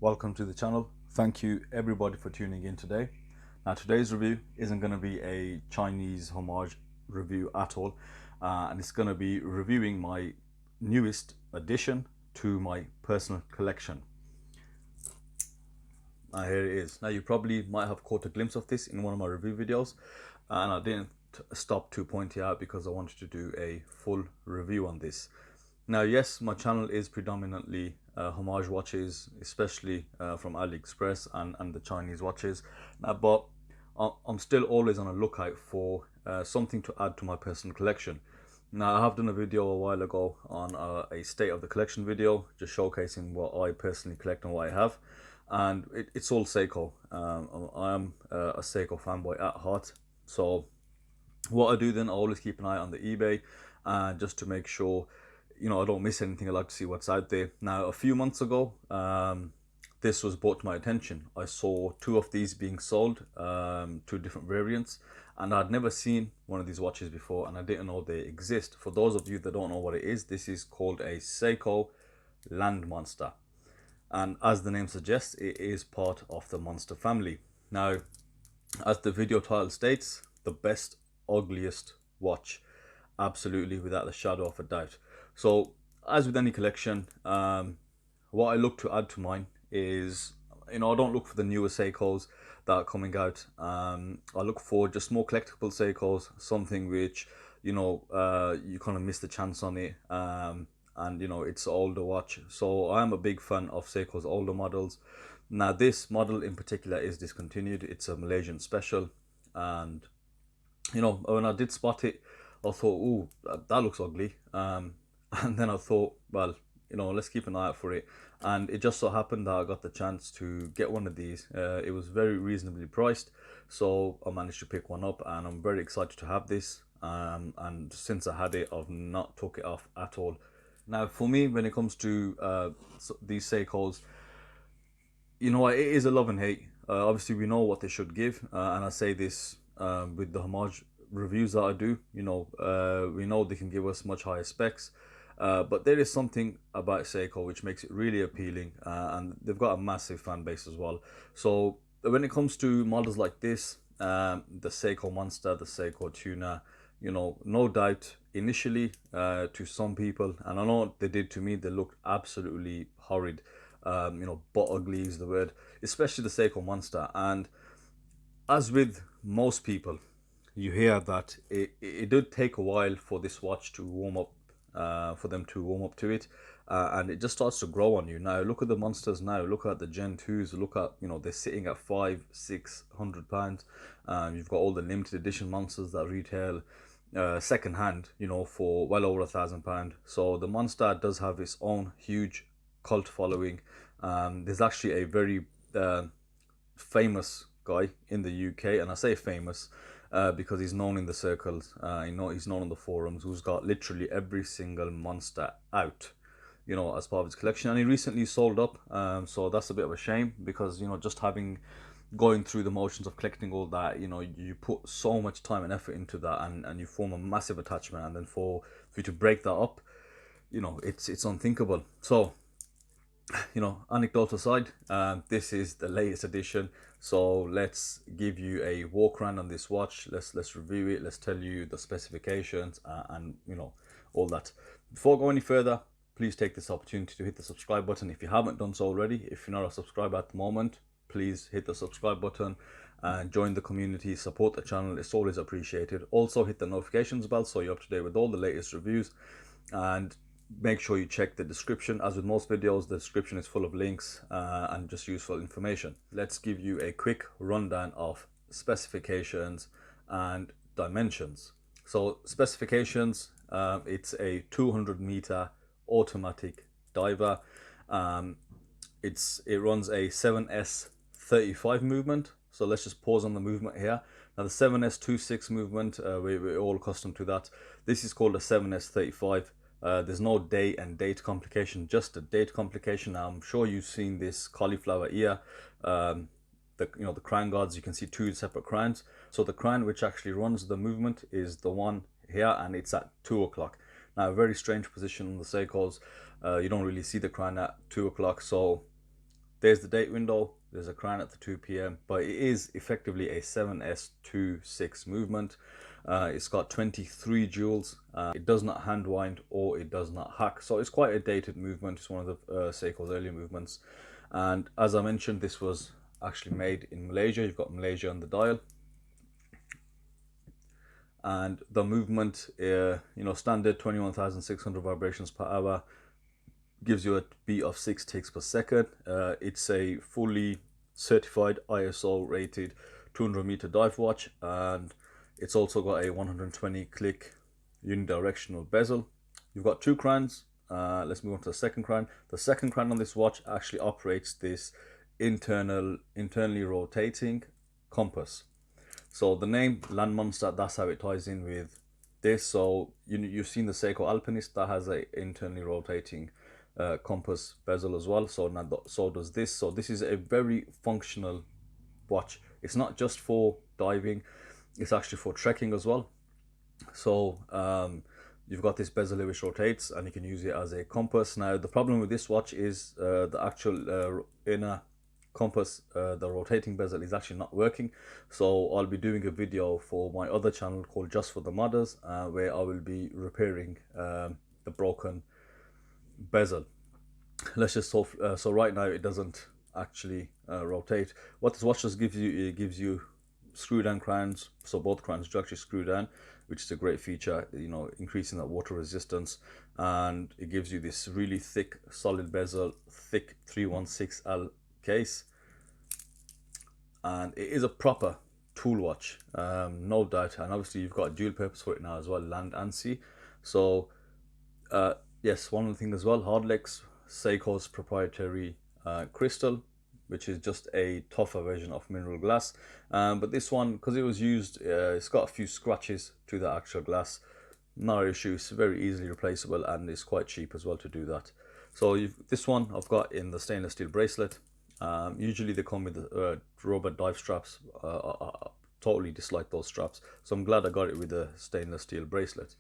welcome to the channel. Thank you everybody for tuning in today. Now today's review isn't going to be a Chinese homage review at all, and it's going to be reviewing my newest addition to my personal collection. Here it is. Now you probably might have caught a glimpse of this in one of my review videos, and I didn't stop to point it out because I wanted to do a full review on this. Now yes, my channel is predominantly homage watches, especially from AliExpress and the Chinese watches, but I'm still always on a lookout for something to add to my personal collection. Now I have done a video a while ago on a state of the collection video, just showcasing what I personally collect and what I have, and it's all Seiko. I am a Seiko fanboy at heart, so what I do then, I always keep an eye on the eBay just to make sure I don't miss anything. I like to see what's out there. Now a few months ago, this was brought to my attention. I saw two of these being sold, two different variants, and I'd never seen one of these watches before, and I didn't know they exist. For those of you that don't know what it is, this is called a Seiko Land Monster, and as the name suggests, it is part of the Monster family. Now, as the video title states, the best, ugliest watch, absolutely, without a shadow of a doubt. So as with any collection, what I look to add to mine is, I don't look for the newer Seikos that are coming out. I look for just more collectible Seikos, something which you kind of miss the chance on it, and it's an older watch. So I am a big fan of Seiko's older models. Now this model in particular is discontinued. It's a Malaysian special, and when I did spot it, I thought, oh, that looks ugly. And then I thought, well, let's keep an eye out for it. And it just so happened that I got the chance to get one of these. It was very reasonably priced, so I managed to pick one up, and I'm very excited to have this. And since I had it, I've not took it off at all. Now for me, when it comes to these Seikos, it is a love and hate. Obviously we know what they should give, and I say this with the homage reviews that I do. We know they can give us much higher specs, but there is something about Seiko which makes it really appealing, and they've got a massive fan base as well. So when it comes to models like this, the Seiko Monster, the Seiko Tuna, no doubt initially to some people, and I know they did to me, they looked absolutely horrid. Butt ugly is the word, especially the Seiko Monster. And as with most people, you hear that it did take a while for this watch to warm up, for them to warm up to it, and it just starts to grow on you. Now look at the Monsters now, look at the Gen 2s, look at, they're sitting at £500-600. You've got all the limited edition Monsters that retail second hand, for well over £1,000. So the Monster does have its own huge cult following. There's actually a very famous guy in the UK, and I say famous because he's known in the circles, he's known on the forums, who's got literally every single Monster out, as part of his collection, and he recently sold up. So that's a bit of a shame, because just going through the motions of collecting all that, you put so much time and effort into that, and you form a massive attachment, and then for you to break that up, it's unthinkable. So anecdote aside, this is the latest edition, so let's give you a walk around on this watch. Let's review it, let's tell you the specifications, and all that. Before I go any further, please take this opportunity to hit the subscribe button if you haven't done so already. If you're not a subscriber at the moment, please hit the subscribe button and join the community, support the channel, it's always appreciated. Also hit the notifications bell so you're up to date with all the latest reviews, and make sure you check the description. As with most videos, the description is full of links and just useful information. Let's give you a quick rundown of specifications and dimensions. So specifications, it's a 200-meter automatic diver. It runs a 7S35 movement. So let's just pause on the movement here. Now the 7S26 movement, we're all accustomed to that. This is called a 7S35. There's no day and date complication, just a date complication. Now I'm sure you've seen this cauliflower ear, the crown guards. You can see two separate crowns. So the crown which actually runs the movement is the one here, and it's at 2 o'clock. Now a very strange position on the Seikos. You don't really see the crown at 2 o'clock, so There's the date window, there's a crown at the 2 p.m, but it is effectively a 7S26 movement. It's got 23 jewels. It does not hand wind or it does not hack, so it's quite a dated movement. It's one of the Seiko's earlier movements, and as I mentioned, this was actually made in Malaysia. You've got Malaysia on the dial, and the movement, standard 21,600 vibrations per hour, gives you a beat of 6 ticks per second. It's a fully certified ISO rated 200-meter dive watch, and it's also got a 120 click unidirectional bezel. You've got two crowns. Let's move on to the second crown. The second crown on this watch actually operates this internally rotating compass. So the name Land Monster, that's how it ties in with this. So you've seen the Seiko Alpinist, that has a internally rotating compass bezel as well. So now so does this. So this is a very functional watch. It's not just for diving, it's actually for trekking as well. So you've got this bezel which rotates, and you can use it as a compass. Now the problem with this watch is the actual inner compass, the rotating bezel, is actually not working. So I'll be doing a video for my other channel called Just for the Modders, where I will be repairing the broken bezel. Let's just so right now it doesn't actually rotate. What this watch does gives you, it gives you screw down crowns, so both crowns do actually screw down, which is a great feature, increasing that water resistance. And it gives you this really thick solid bezel, thick 316L case, and it is a proper tool watch, no doubt. And obviously you've got dual purpose for it now as well, land and sea. So yes, one of the things as well, Hardlex, Seiko's proprietary crystal, which is just a tougher version of mineral glass. But this one, because it was used, it's got a few scratches to the actual glass. No issue, it's very easily replaceable, and it's quite cheap as well to do that. So this one I've got in the stainless steel bracelet. Usually they come with the rubber dive straps. I totally dislike those straps, so I'm glad I got it with the stainless steel bracelet.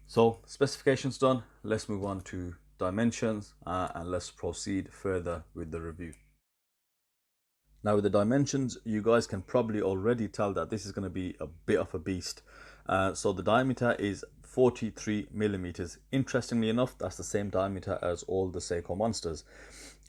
So specifications done, let's move on to dimensions, and let's proceed further with the review. Now with the dimensions, you guys can probably already tell that this is going to be a bit of a beast. So the diameter is 43 millimeters. Interestingly enough, that's the same diameter as all the Seiko Monsters.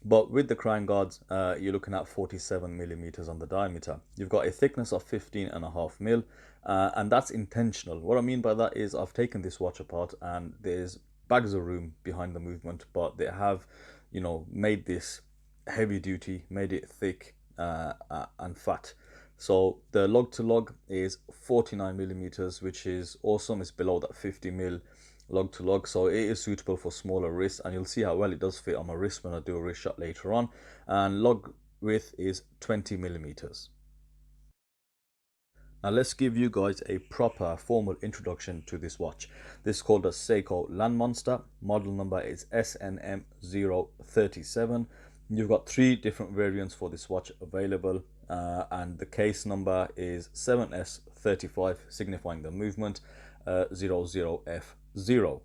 But with the crown guards, you're looking at 47 millimeters on the diameter. You've got a thickness of 15.5 mil, and that's intentional. What I mean by that is I've taken this watch apart, and there's bags of room behind the movement, but they have, made this heavy duty, made it thick and fat. So the lug to lug is 49 millimeters, which is awesome. It's below that 50 mil lug to lug, so it is suitable for smaller wrists, and you'll see how well it does fit on my wrist when I do a wrist shot later on. And lug width is 20 millimeters. Now let's give you guys a proper formal introduction to this watch. This is called a Seiko Land Monster. Model number is SNM037. You've got 3 different variants for this watch available, and the case number is 7S35, signifying the movement 00F0.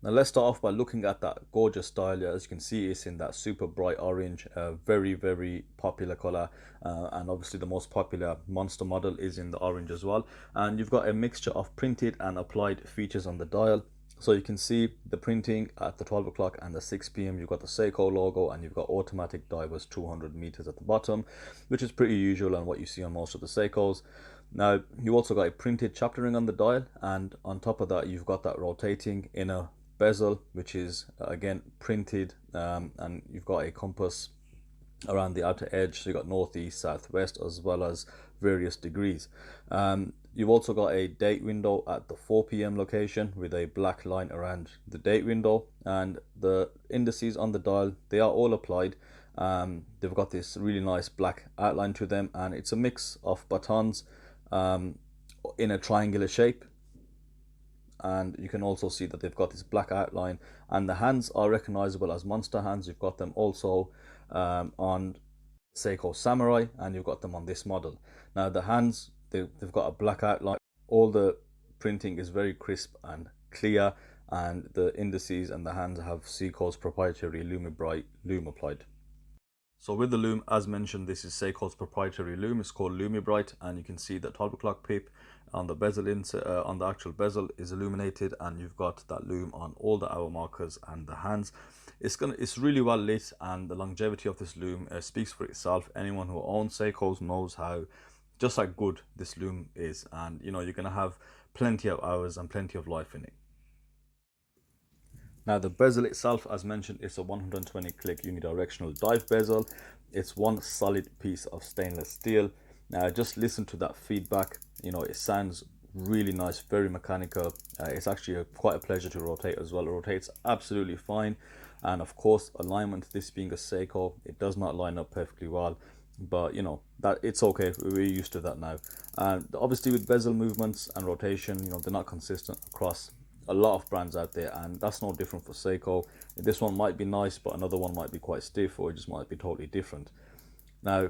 Now let's start off by looking at that gorgeous dial. As you can see, it's in that super bright orange, very, very popular color, and obviously the most popular Monster model is in the orange as well. And you've got a mixture of printed and applied features on the dial. So you can see the printing at the 12 o'clock and the 6 p.m. You've got the Seiko logo, and you've got automatic divers 200 meters at the bottom, which is pretty usual and what you see on most of the Seikos. Now you also got a printed chapter ring on the dial, and on top of that you've got that rotating inner bezel, which is again printed, and you've got a compass around the outer edge. So you've got northeast, southwest, as well as various degrees. You've also got a date window at the 4 p.m. location with a black line around the date window, and the indices on the dial, they are all applied. They've got this really nice black outline to them, and it's a mix of batons in a triangular shape. And you can also see that they've got this black outline, and the hands are recognizable as Monster hands. You've got them also on Seiko Samurai, and you've got them on this model. Now the hands, they've got a black outline. All the printing is very crisp and clear, and the indices and the hands have Seiko's proprietary Lumibright loom applied. So with the loom, as mentioned, this is Seiko's proprietary loom. It's called LumiBright, and you can see the 12 o'clock pip on the bezel on the actual bezel is illuminated, and you've got that loom on all the hour markers and the hands. It's really well lit, and the longevity of this loom speaks for itself. Anyone who owns Seikos knows how good this loom is, and you're gonna have plenty of hours and plenty of life in it. Now the bezel itself, as mentioned, is a 120 click unidirectional dive bezel. It's one solid piece of stainless steel. Now just listen to that feedback. It sounds really nice, very mechanical. It's actually quite a pleasure to rotate as well. It rotates absolutely fine, and of course alignment, this being a Seiko, it does not line up perfectly well, but that it's okay, we're used to that now. And obviously with bezel movements and rotation, they're not consistent across a lot of brands out there, and that's no different for Seiko. This one might be nice, but another one might be quite stiff, or it just might be totally different. Now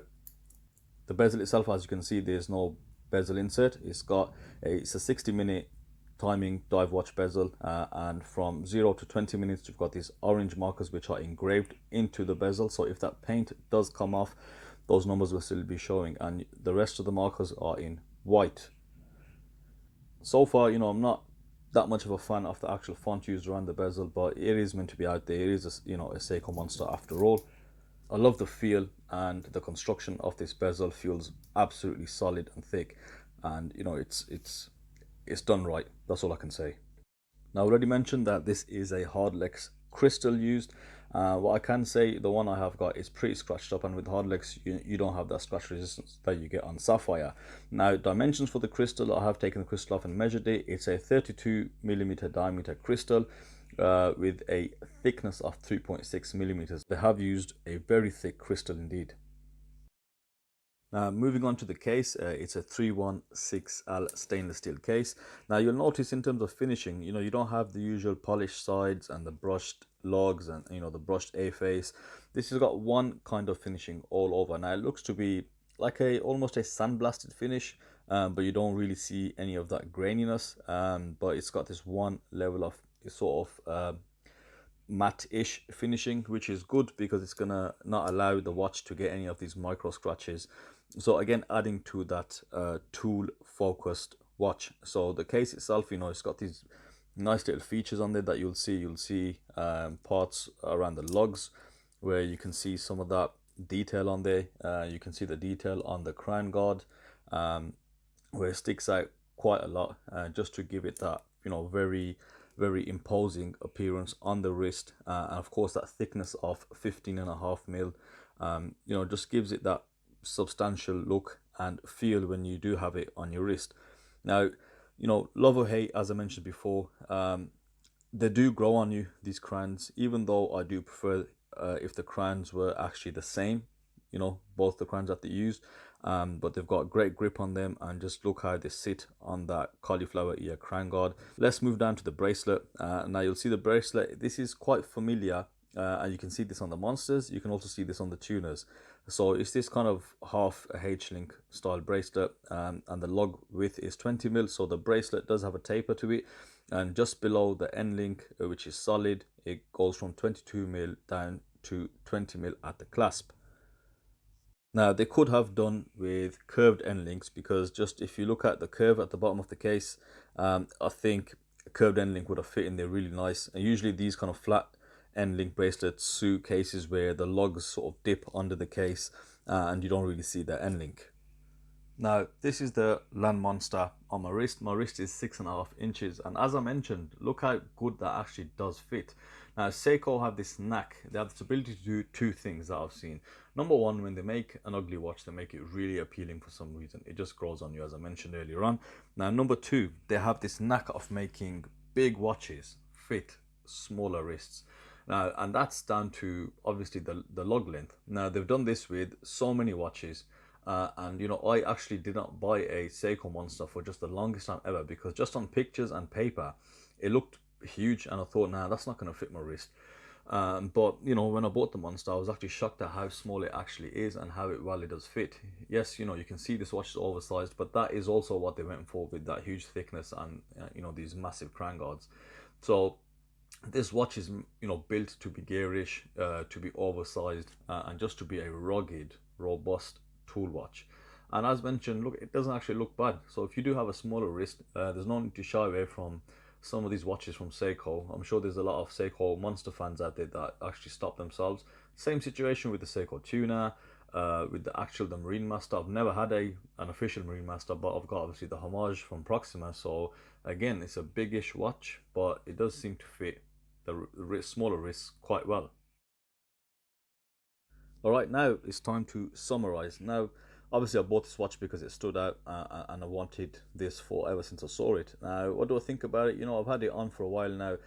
the bezel itself, as you can see, there's no bezel insert. It's a 60-minute timing dive watch bezel, and from 0 to 20 minutes you've got these orange markers which are engraved into the bezel, so if that paint does come off, those numbers will still be showing, and the rest of the markers are in white. So far, I'm not that much of a fan of the actual font used around the bezel, but it is meant to be out there. It is a Seiko monster after all. I love the feel, and the construction of this bezel feels absolutely solid and thick, and it's done right. That's all I can say. Now I already mentioned that this is a Hardlex crystal used. What I can say, the one I have got is pretty scratched up, and with Hardlex you don't have that scratch resistance that you get on Sapphire. Now dimensions for the crystal, I have taken the crystal off and measured it. It's a 32mm diameter crystal with a thickness of 3.6mm. They have used a very thick crystal indeed. Now moving on to the case, it's a 316L stainless steel case. Now you'll notice in terms of finishing, you don't have the usual polished sides and the brushed logs and the brushed A face. This has got one kind of finishing all over. Now it looks to be like almost a sandblasted finish, but you don't really see any of that graininess. But it's got this one level of sort of matte-ish finishing, which is good because it's gonna not allow the watch to get any of these micro scratches. So again, adding to that tool focused watch. So the case itself, it's got these nice little features on there that you'll see parts around the lugs where you can see some of that detail on there. You can see the detail on the crown guard, where it sticks out quite a lot, just to give it that very imposing appearance on the wrist, and of course that thickness of 15.5mm just gives it that substantial look and feel when you do have it on your wrist. Now love or hate, as I mentioned before, they do grow on you, these crowns, even though I do prefer if the crowns were actually the same, both the crowns that they used, but they've got great grip on them, and just look how they sit on that cauliflower ear crown guard. Let's move down to the bracelet. Now you'll see the bracelet, this is quite familiar, and you can see this on the monsters, you can also see this on the tuners. So it's this kind of half a H-link style bracelet, and the lug width is 20mm, so the bracelet does have a taper to it, and just below the end link, which is solid, it goes from 22mm down to 20mm at the clasp. Now they could have done with curved end links, because just if you look at the curve at the bottom of the case, I think a curved end link would have fit in there really nice. And usually these kind of flat end link bracelets suit cases where the lugs sort of dip under the case, and you don't really see the end link. Now this is the Land Monster on my wrist. My wrist is 6.5 inches, and as I mentioned, look how good that actually does fit. Now Seiko have this knack, they have this ability to do two things that I've seen. Number one, when they make an ugly watch, they make it really appealing for some reason. It just grows on you, as I mentioned earlier on. Now number two, they have this knack of making big watches fit smaller wrists. Now, and that's down to obviously the lug length. Now they've done this with so many watches, and I actually did not buy a Seiko Monster for just the longest time ever, because just on pictures and paper it looked huge, and I thought, nah, that's not going to fit my wrist. But when I bought the Monster, I was actually shocked at how small it actually is and how well it does fit. Yes, you can see this watch is oversized, but that is also what they went for with that huge thickness and these massive crown guards. So This watch is, you know, built to be garish, to be oversized, and just to be a rugged, robust tool watch. And as mentioned, look, it doesn't actually look bad. So if you do have a smaller wrist, there's no need to shy away from some of these watches from Seiko. I'm sure there's a lot of Seiko monster fans out there that actually stop themselves. Same situation with the Seiko Tuner, with the Marine Master. I've never had an official Marine Master, but I've got obviously the Homage from Proxima. So again, it's a biggish watch, but it does seem to fit the smaller wrists quite well. All right, now it's time to summarize. Now, obviously, I bought this watch because it stood out, and I wanted this for ever since I saw it. Now, what do I think about it? You know, I've had it on for a while now.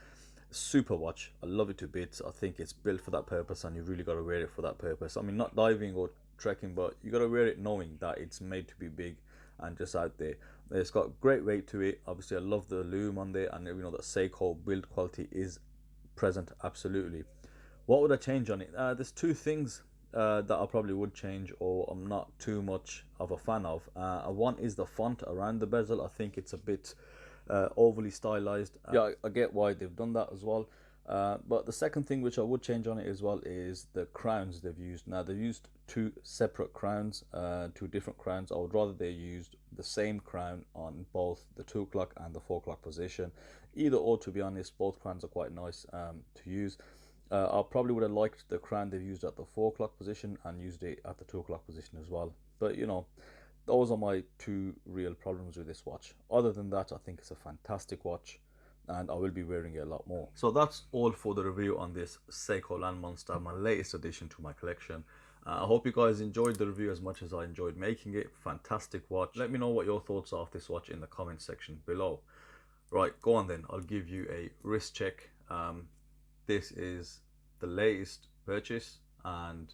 Super watch. I love it to bits. I think it's built for that purpose, and you really got to wear it for that purpose. I mean, not diving or trekking, but you got to wear it knowing that it's made to be big and just out there. It's got great weight to it. Obviously, I love the lume on there, and you know that Seiko build quality is present absolutely. What would I change on it? There's two things that I probably would change, or I'm not too much of a fan of. One is the font around the bezel. I think it's a bit overly stylized. Yeah, I get why they've done that as well. But the second thing which I would change on it as well is the crowns they've used. Now they've used two separate crowns, two different crowns. I would rather they used the same crown on both the 2 o'clock and the 4 o'clock position. Either or, to be honest, both crowns are quite nice to use. I probably would have liked the crown they've used at the 4 o'clock position and used it at the 2 o'clock position as well. But you know, those are my two real problems with this watch. Other than that, I think it's a fantastic watch, and I will be wearing it a lot more. So that's all for the review on this Seiko Land Monster, my latest addition to my collection. I hope you guys enjoyed the review as much as I enjoyed making it. Fantastic watch. Let me know what your thoughts are of this watch in the comment section below. Right, go on then. I'll give you a wrist check. This is the latest purchase, and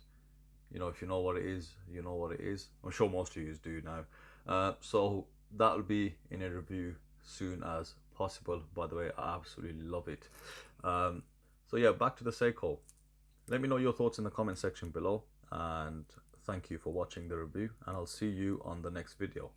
you know, if you know what it is, you know what it is. I'm sure most of you do now. So that'll be in a review soon as possible. By the way, I absolutely love it. So yeah, back to the Seiko. Let me know your thoughts in the comment section below, and thank you for watching the review, and I'll see you on the next video.